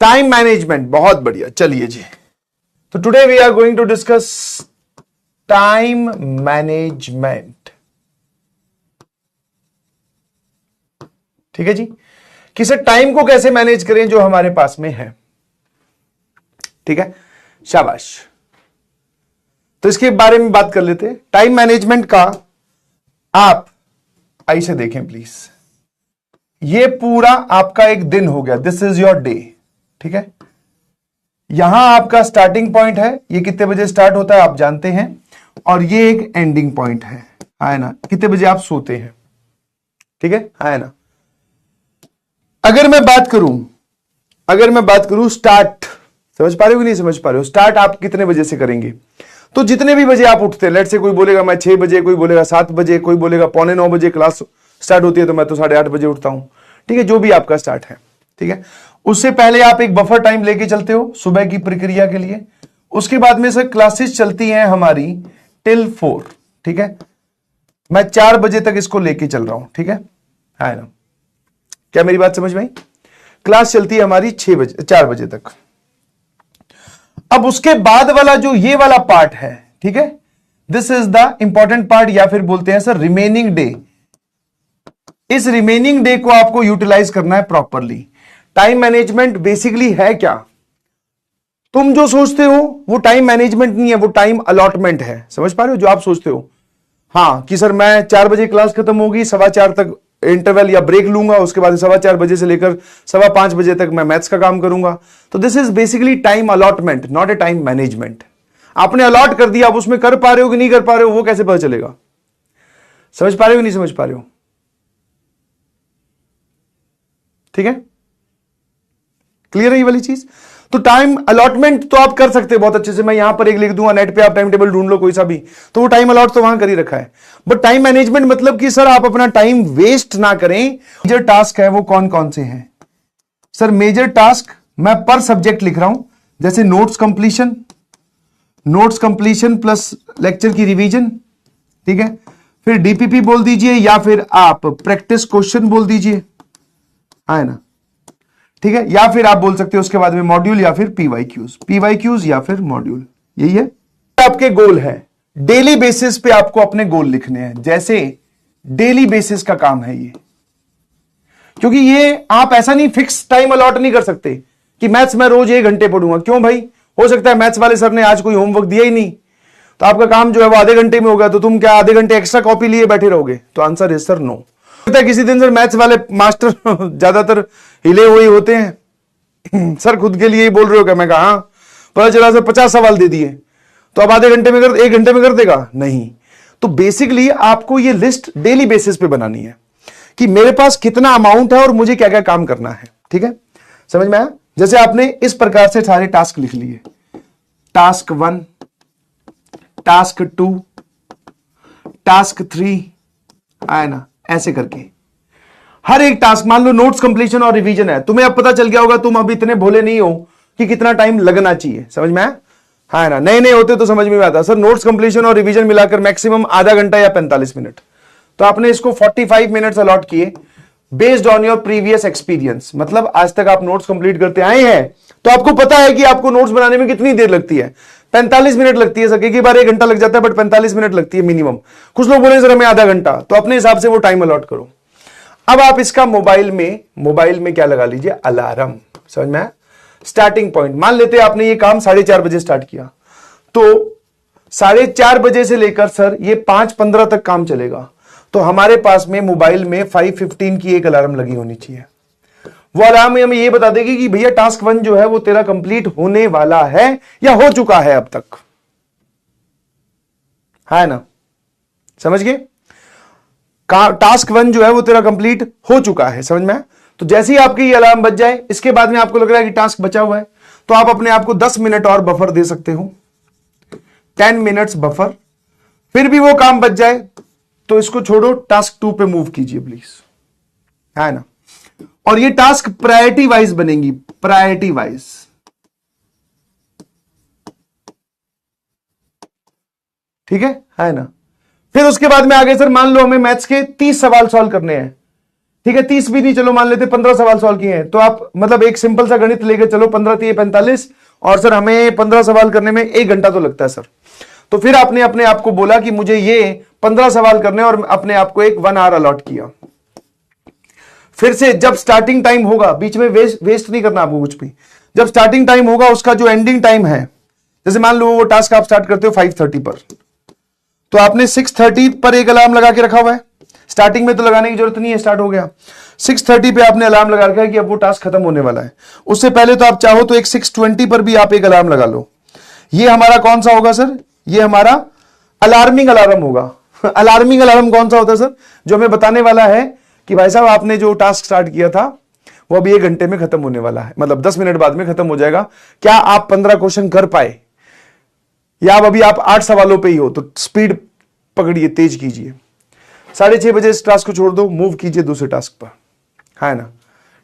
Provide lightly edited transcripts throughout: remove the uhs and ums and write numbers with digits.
Time management, बहुत बढ़िया। चलिए जी, तो today we are going to discuss time management. ठीक है जी, कि सर टाइम को कैसे मैनेज करें जो हमारे पास में है। ठीक है, शाबाश। तो इसके बारे में बात कर लेते हैं। टाइम मैनेजमेंट का आप ऐसे देखें प्लीज, ये पूरा आपका एक दिन हो गया, दिस इज योर डे। ठीक है, यहां आपका स्टार्टिंग पॉइंट है, ये कितने बजे स्टार्ट होता है आप जानते हैं, और ये एक एंडिंग पॉइंट है ना, कितने बजे आप सोते हैं। ठीक है ना। अगर मैं बात करूं स्टार्ट, समझ पा रहे हो कि नहीं समझ पा रहे हो, स्टार्ट आप कितने बजे से करेंगे। तो जितने भी बजे आप उठते हैं, लेट से कोई बोलेगा मैं 6 बजे, कोई बोलेगा 7 बजे, कोई बोलेगा 8:45 बजे क्लास स्टार्ट होती है, तो मैं तो 8:30 बजे उठता हूं। ठीक है, जो भी आपका स्टार्ट है। ठीक है, उससे पहले आप एक बफर टाइम लेके चलते हो सुबह की प्रक्रिया के लिए। उसके बाद में सर क्लासेस चलती हैं हमारी टिल 4। ठीक है, मैं 4 बजे तक इसको लेके चल रहा हूं। ठीक है ना, क्या मेरी बात समझ में आई। क्लास चलती है हमारी 4 बजे तक। अब उसके बाद वाला जो ये वाला पार्ट है, ठीक है, this is the important part, या फिर बोलते हैं सर रिमेनिंग डे। इस रिमेनिंग डे को आपको यूटिलाइज करना है प्रॉपरली। टाइम मैनेजमेंट बेसिकली है क्या, तुम जो सोचते हो वो टाइम मैनेजमेंट नहीं है, वो टाइम अलॉटमेंट है। समझ पा रहे हो जो आप सोचते हो, हाँ कि सर मैं 4 बजे क्लास खत्म होगी, 4:15 तक इंटरवल या ब्रेक लूंगा, उसके बाद 4:15 बजे से लेकर 5:15 बजे तक मैं मैथ्स का काम करूंगा। तो this is basically time allotment, not a time management. आपने अलॉट कर दिया, आप उसमें कर पा रहे हो कि नहीं कर पा रहे हो वो कैसे पता चलेगा। समझ पा रहे हो कि नहीं समझ पा रहे हो। ठीक है, क्लियर है ये वाली चीज। तो टाइम अलॉटमेंट तो आप कर सकते हैं बहुत अच्छे से, मैं यहां पर एक लिख दूंगा, नेट पे आप टाइम टेबल ढूंढ लो कोई सा भी, तो वो टाइम अलॉट तो वहां कर ही रखा है। बट टाइम मैनेजमेंट मतलब कि सर आप अपना टाइम वेस्ट ना करें। मेजर टास्क है वो कौन कौन से हैं सर। मेजर टास्क मैं पर सब्जेक्ट लिख रहा हूं, जैसे नोट्स कंप्लीशन प्लस लेक्चर की रिवीजन। ठीक है, फिर डीपीपी बोल दीजिए, या फिर आप प्रैक्टिस क्वेश्चन बोल दीजिए, है ना। ठीक है, या फिर आप बोल सकते हो उसके बाद में मॉड्यूल या फिर पीवाईक्यूज या फिर मॉड्यूल। यही है आपके गोल है। डेली बेसिस पे आपको अपने गोल लिखने हैं, जैसे डेली बेसिस का काम है ये, क्योंकि ये आप ऐसा नहीं फिक्स टाइम अलॉट नहीं कर सकते कि मैथ्स में रोज 1 घंटे पढ़ूंगा। क्यों भाई, हो सकता है मैथ्स वाले सर ने आज कोई होमवर्क दिया ही नहीं, तो आपका काम जो है वो आधे घंटे में होगा, तो तुम क्या आधे घंटे एक्स्ट्रा कॉपी लिए बैठे रहोगे। तो आंसर इज सर नो। किसी दिन सर मैथ्स वाले मास्टर ज्यादातर हिले हुए होते हैं सर खुद के लिए ही बोल रहे हो क्या। मैं कहा हाँ, पता चला सर 50 सवाल दे दिए, तो अब आधे घंटे में 1 घंटे में कर देगा नहीं। तो बेसिकली आपको ये लिस्ट डेली बेसिस पे बनानी है कि मेरे पास कितना अमाउंट है और मुझे क्या क्या काम करना है। ठीक है, समझ में आया। जैसे आपने इस प्रकार से सारे टास्क लिख लिए, टास्क 1, टास्क 2, टास्क 3, आया ना, ऐसे करके हर एक टास्क। मान लो नोट्स कंप्लीशन और रिवीजन है, तुम्हें अब पता चल गया होगा, तुम अब इतने भोले नहीं हो कि कितना टाइम लगना चाहिए। समझ में आया, है ना। नए नए होते तो समझ में आता सर नोट्स कंप्लीशन और रिवीजन मिलाकर मैक्सिमम आधा घंटा या 45 मिनट, तो आपने इसको 45 मिनट्स अलॉट किए based on your previous experience. मतलब आज तक आप नोट्स कंप्लीट करते आए हैं, तो आपको पता है कि आपको नोट्स बनाने में कितनी देर लगती है। 45 मिनट लगती है सर, एक बार 1 घंटा लग जाता है, बट 45 मिनट लगती है मिनिमम। कुछ लोग बोले सर हमें आधा घंटा, तो अपने हिसाब से वो टाइम अलॉट करो। अब आप इसका मोबाइल में क्या लगा लीजिए, अलार्म। समझ में आया। स्टार्टिंग पॉइंट मान लेते हैं आपने ये काम 4:30 बजे स्टार्ट किया, तो 4:30 बजे से लेकर सर ये 5:15 तक काम चलेगा, तो हमारे पास में मोबाइल में 5:15 की एक अलार्म लगी होनी चाहिए। वो अलार्म हमें ये बता देगी कि भैया टास्क 1 जो है वो तेरा कंप्लीट होने वाला है या हो चुका है अब तक, है ना। समझ गए, टास्क 1 जो है वो तेरा कंप्लीट हो चुका है। समझ में। तो जैसे ही आपकी ये अलार्म बज जाए, इसके बाद में आपको लग रहा है कि टास्क बचा हुआ है, तो आप अपने आप को 10 मिनट और बफर दे सकते हो, 10 मिनट्स बफर। फिर भी वो काम बच जाए तो इसको छोड़ो, टास्क 2 पे मूव कीजिए प्लीज, है ना। और ये टास्क प्रायोरिटी वाइज बनेंगी, प्रायोरिटी वाइज। ठीक है ना। फिर उसके बाद में आगे सर मान लो हमें मैथ्स के 30 सवाल सॉल्व करने हैं, ठीक है, 30 भी नहीं, चलो मान लेते 15 सवाल सॉल्व किए हैं, तो आप मतलब एक सिंपल सा गणित लेके चलो, 15 3 45, और सर हमें 15 सवाल करने में 1 घंटा तो लगता है सर। तो फिर आपने अपने आप को बोला कि मुझे ये 15 सवाल करने, और अपने आप को एक 1 आवर अलॉट किया। फिर से जब स्टार्टिंग टाइम होगा, बीच में वेस्ट नहीं करना आपको कुछ भी, जब स्टार्टिंग टाइम होगा उसका जो एंडिंग टाइम है, जैसे मान लो वो टास्क आप स्टार्ट करते हो 5:30 पर, तो आपने 6:30 पर एक अलार्म लगा के रखा हुआ है। स्टार्टिंग में तो लगाने की जरूरत नहीं है, स्टार्ट हो गया, 6:30 पे आपने अलार्म लगा रखा है कि अब वो टास्क खत्म होने वाला है। उससे पहले तो आप चाहो तो एक 6:20 पर भी आप एक अलार्म लगा लो। ये हमारा कौन सा होगा सर? ये हमारा अलार्मिंग अलार्म होगा। अलार्मिंग अलार्म कौन सा होता है सर? जो हमें बताने वाला है कि भाई साहब आपने जो टास्क स्टार्ट किया था वो अभी 1 घंटे में खत्म होने वाला है, मतलब 10 मिनट बाद में खत्म हो जाएगा। क्या आप 15 क्वेश्चन कर पाए, या अभी आप 8 सवालों पे ही हो, तो स्पीड पकड़िए, तेज कीजिए। 6:30 बजे इस टास्क को छोड़ दो, मूव कीजिए दूसरे टास्क पर, है ना?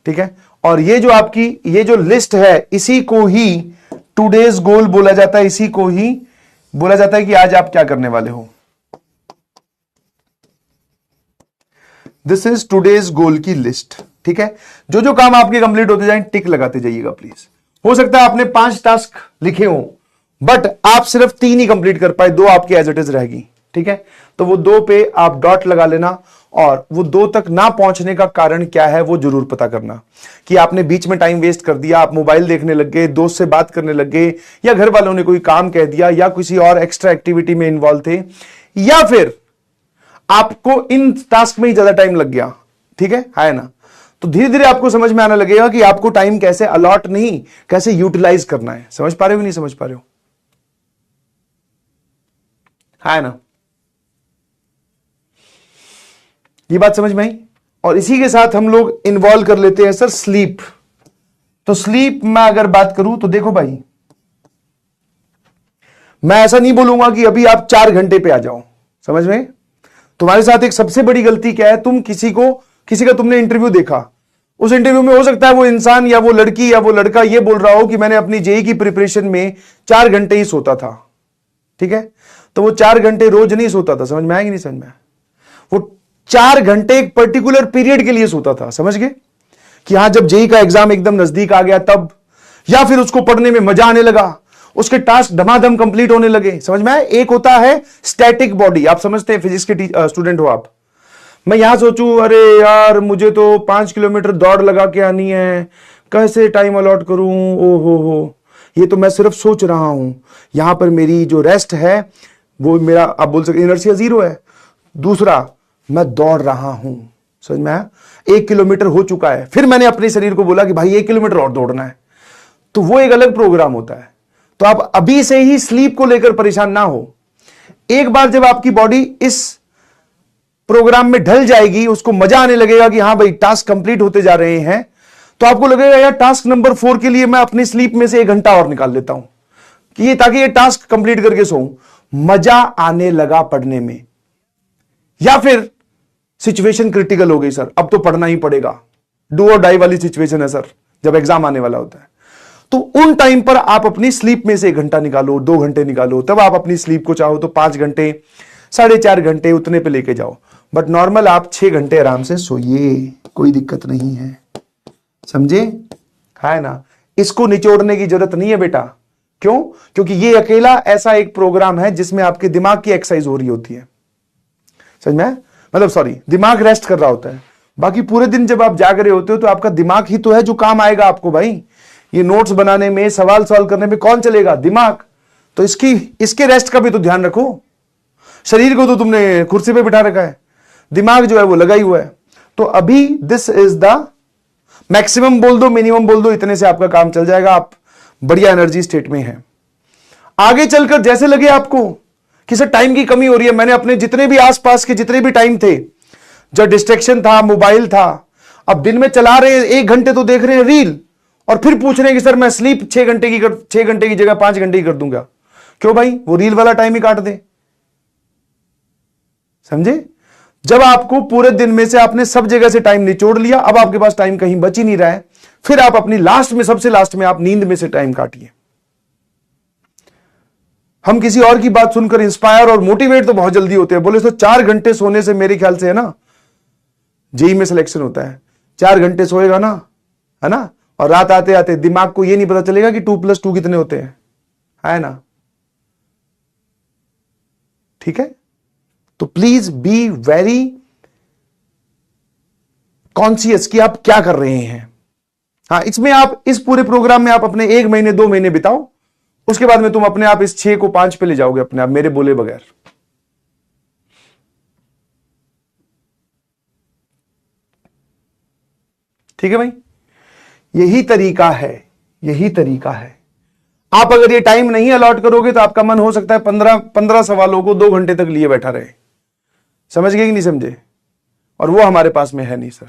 ठीक है। और ये जो आपकी ये जो लिस्ट है, इसी को ही टुडेज गोल बोला जाता है, इसी को ही बोला जाता है कि आज आप क्या करने वाले हो। दिस इज टुडेज गोल की लिस्ट। ठीक है, जो जो काम आपके कंप्लीट होते जाएं टिक लगाते जाइएगा प्लीज। हो सकता है आपने 5 टास्क लिखे हो, बट आप सिर्फ 3 ही कंप्लीट कर पाए, 2 आपकी एज इट इज रहेगी। ठीक है, तो वो 2 पे आप डॉट लगा लेना, और वो 2 तक ना पहुंचने का कारण क्या है वो जरूर पता करना, कि आपने बीच में टाइम वेस्ट कर दिया, आप मोबाइल देखने लग गए, दोस्त से बात करने लग गए, या घर वालों ने कोई काम कह दिया, या किसी और एक्स्ट्रा एक्टिविटी में इन्वॉल्व थे, या फिर आपको इन टास्क में ही ज्यादा टाइम लग गया। ठीक है ना? तो धीरे धीरे आपको समझ में आने लगेगा कि आपको टाइम कैसे अलॉट नहीं, कैसे यूटिलाइज करना है। समझ पा रहे हो कि नहीं समझ पा रहे हो? है ना? ये बात समझ में आई। और इसी के साथ हम लोग इन्वॉल्व कर लेते हैं सर स्लीप। तो स्लीप में अगर बात करूं तो देखो भाई, मैं ऐसा नहीं बोलूंगा कि अभी आप 4 घंटे पे आ जाओ। समझ में? तुम्हारे साथ एक सबसे बड़ी गलती क्या है, तुम किसी का तुमने इंटरव्यू देखा, उस इंटरव्यू में हो सकता है वो इंसान या वो लड़की या वो लड़का ये बोल रहा हो कि मैंने अपनी जेई की प्रिपरेशन में 4 घंटे ही सोता था। ठीक है, तो वो 4 घंटे रोज नहीं सोता था। समझ में आया कि नहीं समझ में आया? वो 4 घंटे एक पर्टिकुलर पीरियड के लिए सोता था। समझ गए? कि हां जब जेई का एग्जाम एकदम नजदीक आ गया तब, या फिर उसको पढ़ने में मजा आने लगा, उसके टास्क धमाधम कंप्लीट होने लगे। समझ में आया? एक होता है स्टैटिक बॉडी, आप समझते हैं, फिजिक्स के स्टूडेंट हो आप। मैं यहां सोचूं अरे यार मुझे तो 5 किलोमीटर दौड़ लगा के आनी है, कैसे टाइम अलॉट करूं, ओ हो, ये तो मैं सिर्फ सोच रहा हूं। यहां पर मेरी जो रेस्ट है वो मेरा, आप बोल सकते इनर्शिया 0 है। दूसरा, मैं दौड़ रहा हूं। समझ में आया? 1 किलोमीटर हो चुका है, फिर मैंने अपने शरीर को बोला कि भाई 1 किलोमीटर और दौड़ना है, तो वो एक अलग प्रोग्राम होता है। तो आप अभी से ही स्लीप को लेकर परेशान ना हो। एक बार जब आपकी बॉडी इस प्रोग्राम में ढल जाएगी, उसको मजा आने लगेगा कि हां भाई टास्क कंप्लीट होते जा रहे हैं, तो आपको लगेगा यार टास्क नंबर 4 के लिए मैं अपनी स्लीप में से 1 घंटा और निकाल लेता हूं, कि ताकि ये टास्क कंप्लीट करके सोऊं। मजा आने लगा पढ़ने में। या फिर सिचुएशन क्रिटिकल हो गई, सर अब तो पढ़ना ही पड़ेगा, डू और डाई वाली सिचुएशन है सर, जब एग्जाम आने वाला होता है, तो उन टाइम पर आप अपनी स्लीप में से 1 घंटा निकालो, 2 घंटे निकालो, तब आप अपनी स्लीप को चाहो तो 5 घंटे, 4.5 घंटे उतने पे लेके जाओ। बट नॉर्मल आप 6 घंटे आराम से सोइए, कोई दिक्कत नहीं है। समझे? है ना? इसको निचोड़ने की जरूरत नहीं है बेटा। क्यों? क्योंकि ये अकेला ऐसा एक प्रोग्राम है जिसमें आपके दिमाग की एक्सरसाइज हो रही होती है। समझ में? मतलब सॉरी, दिमाग रेस्ट कर रहा होता है। बाकी पूरे दिन जब आप जाग रहे होते हो तो आपका दिमाग ही तो है जो काम आएगा आपको भाई। ये नोट्स बनाने में, सवाल सॉल्व करने में कौन चलेगा? दिमाग। तो इसके रेस्ट का भी तो ध्यान रखो। शरीर को तो तुमने कुर्सी पे बिठा रखा है, दिमाग जो है वो लगा ही हुआ है। तो अभी दिस इज द मैक्सिमम बोल दो, मिनिमम बोल दो, इतने से आपका काम चल जाएगा। आप बढ़िया एनर्जी स्टेट में हैं। आगे चलकर जैसे लगे आपको कि सर टाइम की कमी हो रही है, मैंने अपने जितने भी आसपास के जितने भी टाइम थे, जो डिस्ट्रैक्शन था, मोबाइल था, अब दिन में चला रहे हैं 1 घंटे तो देख रहे हैं रील, और फिर पूछ रहे हैं कि सर मैं स्लीप 6 घंटे की जगह 5 घंटे की कर दूंगा। क्यों भाई? वो रील वाला टाइम ही काट दे। समझे? जब आपको पूरे दिन में से आपने सब जगह से टाइम निचोड़ लिया, अब आपके पास टाइम कहीं बच ही नहीं रहा है, फिर आप अपनी लास्ट में, सबसे लास्ट में आप नींद में से टाइम काटिए। हम किसी और की बात सुनकर इंस्पायर और मोटिवेट तो बहुत जल्दी होते हैं। बोले तो 4 घंटे सोने से मेरे ख्याल से है ना जेई में सिलेक्शन होता है। 4 घंटे सोएगा ना, है ना, और रात आते आते दिमाग को ये नहीं पता चलेगा कि 2+2 कितने होते हैं, है ना। ठीक है, तो प्लीज बी वेरी कॉन्शियस कि आप क्या कर रहे हैं। हाँ, इसमें आप इस पूरे प्रोग्राम में आप अपने 1 महीने 2 महीने बिताओ, उसके बाद में तुम अपने आप इस 6 को 5 पे ले जाओगे अपने आप, मेरे बोले बगैर। ठीक है भाई, यही तरीका है, यही तरीका है। आप अगर ये टाइम नहीं अलॉट करोगे तो आपका मन हो सकता है 15 सवालों को 2 घंटे तक लिए बैठा रहे। समझ गए कि नहीं समझे? और वो हमारे पास में है नहीं सर।